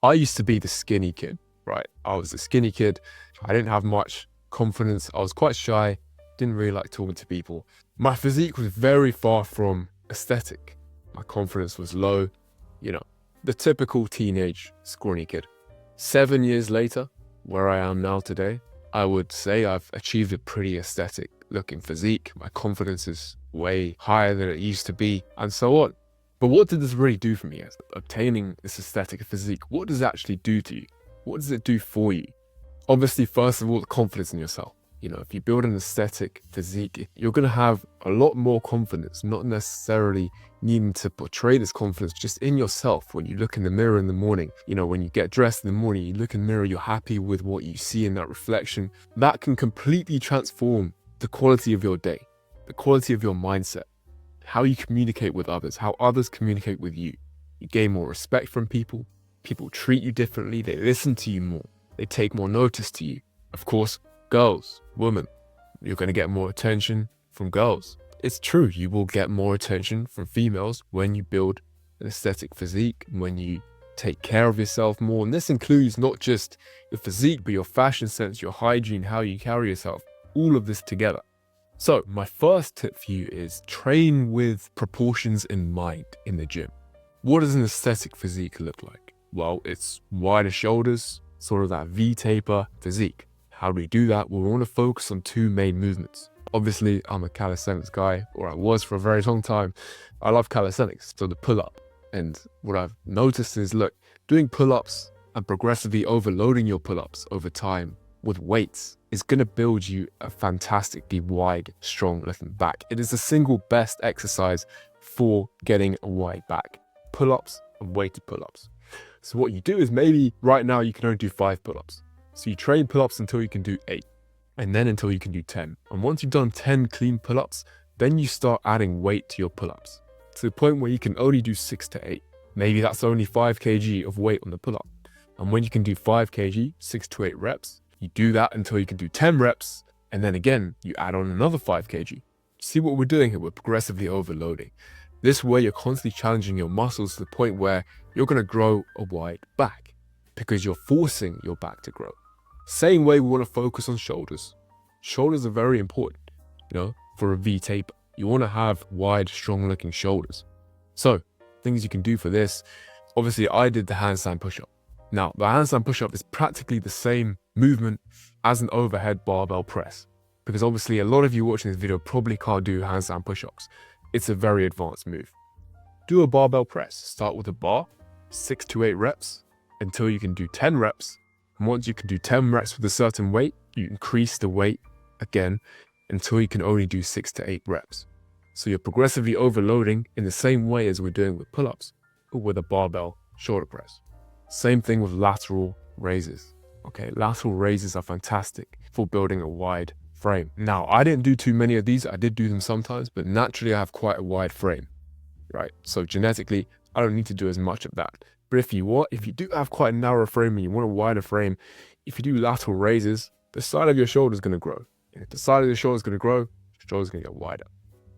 I used to be the skinny kid, right? I was the skinny kid. I didn't have much confidence. I was quite shy, didn't really like talking to people. My physique was very far from aesthetic. My confidence was low, you know, the typical teenage scrawny kid. 7 years later, where I am now today, I would say I've achieved a pretty aesthetic looking physique. My confidence is way higher than it used to be, and so on. But what did this really do for me as obtaining this aesthetic physique? What does it actually do to you? What does it do for you? Obviously, first of all, the confidence in yourself. You know, if you build an aesthetic physique, you're going to have a lot more confidence, not necessarily needing to portray this confidence just in yourself. When you look in the mirror in the morning, you know, when you get dressed in the morning, you look in the mirror, you're happy with what you see in that reflection. That can completely transform the quality of your day, the quality of your mindset, how you communicate with others, how others communicate with you. You gain more respect from people. People treat you differently. They listen to you more. They take more notice to you. Of course, girls, women, you're going to get more attention from girls. It's true, you will get more attention from females when you build an aesthetic physique, when you take care of yourself more. And this includes not just your physique, but your fashion sense, your hygiene, how you carry yourself, all of this together. So my first tip for you is train with proportions in mind in the gym. What does an aesthetic physique look like? Well, it's wider shoulders, sort of that V-taper physique. How do we do that? Well, we want to focus on two main movements. Obviously, I'm a calisthenics guy, or I was for a very long time. I love calisthenics, so the pull-up. And what I've noticed is, look, doing pull-ups and progressively overloading your pull-ups over time with weights is going to build you a fantastically wide, strong looking back. It is the single best exercise for getting a wide back. Pull-ups and weighted pull-ups. So what you do is, maybe right now you can only do 5 pull-ups. So you train pull-ups until you can do 8, and then until you can do 10. And once you've done 10 clean pull-ups, then you start adding weight to your pull-ups to the point where you can only do 6 to 8. Maybe that's only 5 kg of weight on the pull-up. And when you can do 5 kg, 6 to 8 reps, you do that until you can do 10 reps, and then again, you add on another 5 kg. See what we're doing here? We're progressively overloading. This way, you're constantly challenging your muscles to the point where you're going to grow a wide back because you're forcing your back to grow. Same way we want to focus on shoulders. Shoulders are very important, you know, for a V-taper. You want to have wide, strong looking shoulders. So things you can do for this, obviously I did the handstand push-up. Now, the handstand push-up is practically the same movement as an overhead barbell press, because obviously a lot of you watching this video probably can't do handstand push-ups. It's a very advanced move. Do a barbell press. Start with a bar, 6 to 8 reps until you can do 10 reps. And once you can do 10 reps with a certain weight, you increase the weight again until you can only do 6 to 8 reps. So you're progressively overloading in the same way as we're doing with pull-ups or with a barbell shoulder press. Same thing with lateral raises. Okay, lateral raises are fantastic for building a wide frame. Now, I didn't do too many of these. I did do them sometimes, but naturally I have quite a wide frame, right? So genetically, I don't need to do as much of that. But if you do have quite a narrow frame and you want a wider frame, if you do lateral raises, the side of your shoulder is going to grow. And if the side of your shoulder is going to grow, your shoulder is going to get wider.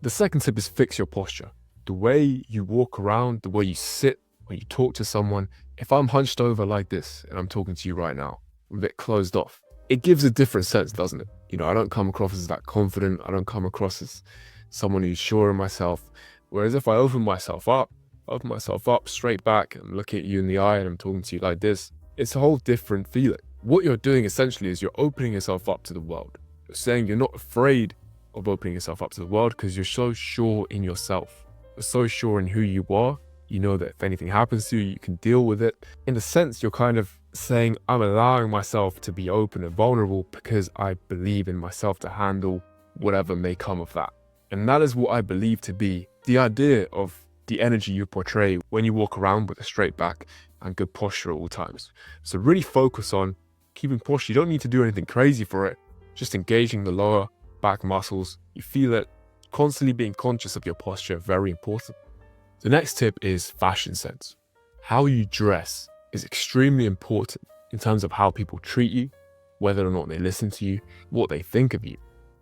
The second tip is fix your posture. The way you walk around, the way you sit, when you talk to someone. If I'm hunched over like this and I'm talking to you right now, I'm a bit closed off, it gives a different sense, doesn't it? You know, I don't come across as that confident. I don't come across as someone who's sure of myself. Whereas if I open myself up straight back and look at you in the eye and I'm talking to you like this, it's a whole different feeling. What you're doing essentially is you're opening yourself up to the world. You're saying you're not afraid of opening yourself up to the world because you're so sure in yourself. You're so sure in who you are. You know that if anything happens to you, you can deal with it. In a sense, you're kind of saying, I'm allowing myself to be open and vulnerable because I believe in myself to handle whatever may come of that. And that is what I believe to be the idea of the energy you portray when you walk around with a straight back and good posture at all times. So really focus on keeping posture. You don't need to do anything crazy for it. Just engaging the lower back muscles. You feel it. Constantly being conscious of your posture, very important. The next tip is fashion sense. How you dress is extremely important in terms of how people treat you, whether or not they listen to you, what they think of you.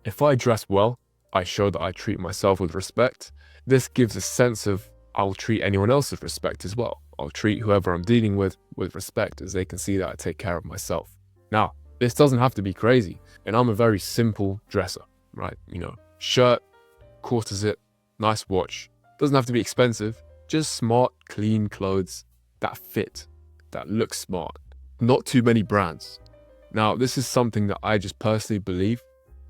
If I dress well, I show that I treat myself with respect. This gives a sense of I'll treat anyone else with respect as well. I'll treat whoever I'm dealing with respect, as they can see that I take care of myself. Now, this doesn't have to be crazy, and I'm a very simple dresser, right? Shirt, quarter zip, nice watch. Doesn't have to be expensive, just smart, clean clothes that fit, that look smart. Not too many brands. Now, this is something that I just personally believe,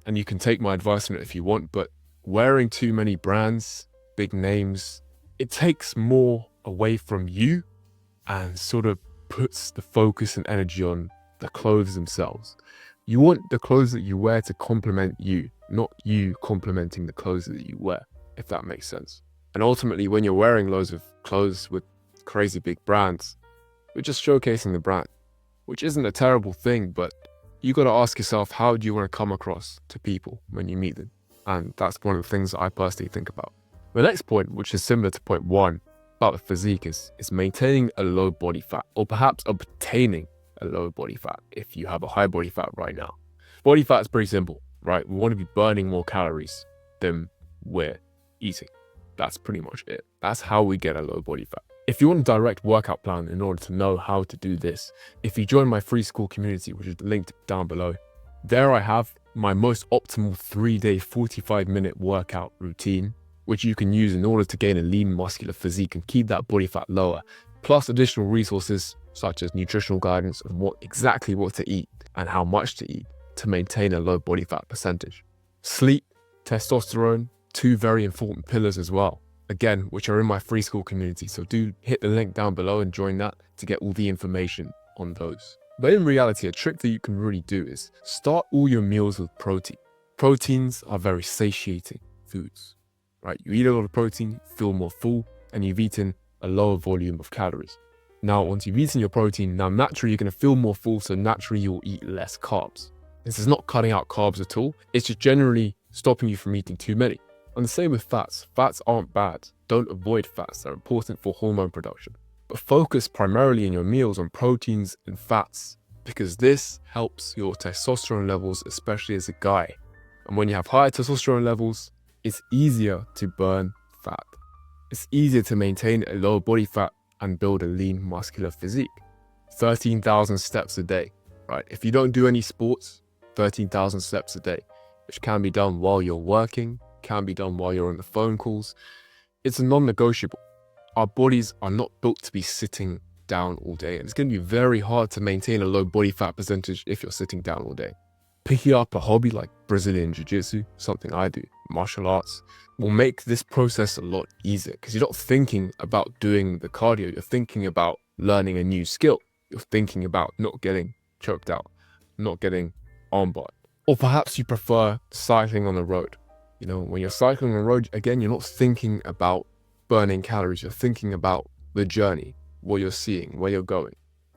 and you can take my advice on it if you want, but wearing too many brands, big names, it takes more away from you and sort of puts the focus and energy on the clothes themselves. You want the clothes that you wear to complement you, not you complementing the clothes that you wear, if that makes sense. And ultimately, when you're wearing loads of clothes with crazy big brands, we're just showcasing the brand, which isn't a terrible thing, but you got to ask yourself, how do you want to come across to people when you meet them? And that's one of the things that I personally think about. The next point, which is similar to point 1 about the physique, is maintaining a low body fat, or perhaps obtaining a low body fat if you have a high body fat right now. Body fat is pretty simple, right? We want to be burning more calories than we're eating. That's pretty much it. That's how we get a low body fat. If you want a direct workout plan in order to know how to do this, if you join my free school community, which is linked down below, there I have my most optimal 3-day 45-minute workout routine, which you can use in order to gain a lean muscular physique and keep that body fat lower, plus additional resources such as nutritional guidance on exactly what to eat and how much to eat to maintain a low body fat percentage. Sleep, testosterone, 2 very important pillars as well, again, which are in my free school community. So do hit the link down below and join that to get all the information on those. But in reality, a trick that you can really do is start all your meals with protein. Proteins are very satiating foods, right? You eat a lot of protein, feel more full, and you've eaten a lower volume of calories. Now, once you've eaten your protein, now naturally you're going to feel more full, so naturally you'll eat less carbs. This is not cutting out carbs at all. It's just generally stopping you from eating too many. And the same with fats. Fats aren't bad. Don't avoid fats. They're important for hormone production. But focus primarily in your meals on proteins and fats, because this helps your testosterone levels, especially as a guy. And when you have higher testosterone levels, it's easier to burn fat. It's easier to maintain a low body fat and build a lean muscular physique. 13,000 steps a day, right? If you don't do any sports, 13,000 steps a day, which can be done while you're working, can be done while you're on the phone calls. It's a non-negotiable. Our bodies are not built to be sitting down all day, and it's going to be very hard to maintain a low body fat percentage if you're sitting down all day. Picking up a hobby like Brazilian Jiu-Jitsu, something I do, martial arts, will make this process a lot easier because you're not thinking about doing the cardio, you're thinking about learning a new skill. You're thinking about not getting choked out, not getting armbarred. Or perhaps you prefer cycling on the road. When you're cycling on the road, again, you're not thinking about burning calories, you're thinking about the journey, what you're seeing, where you're going.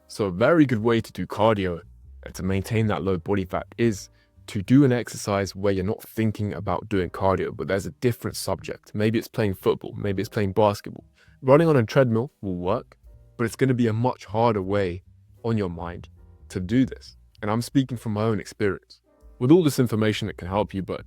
So a very good way to do cardio and to maintain that low body fat is to do an exercise where you're not thinking about doing cardio, but there's a different subject. Maybe it's playing football, maybe it's playing basketball. Running on a treadmill will work, but it's going to be a much harder way on your mind to do this. And I'm speaking from my own experience. With all this information, it can help you, but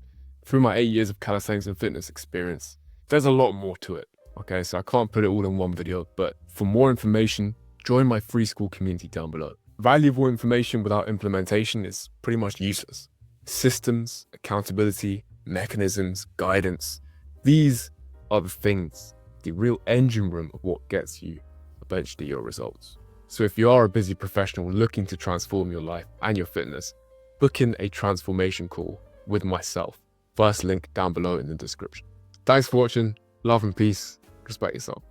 through my 8 years of calisthenics and fitness experience, there's a lot more to it. Okay, so I can't put it all in one video, but for more information, join my free school community down below. Valuable information without implementation is pretty much useless. Systems, accountability, mechanisms, guidance, these are the things, the real engine room of what gets you eventually your results. So if you are a busy professional looking to transform your life and your fitness, book in a transformation call with myself. First link down below in the description. Thanks for watching. Love and peace. Respect yourself.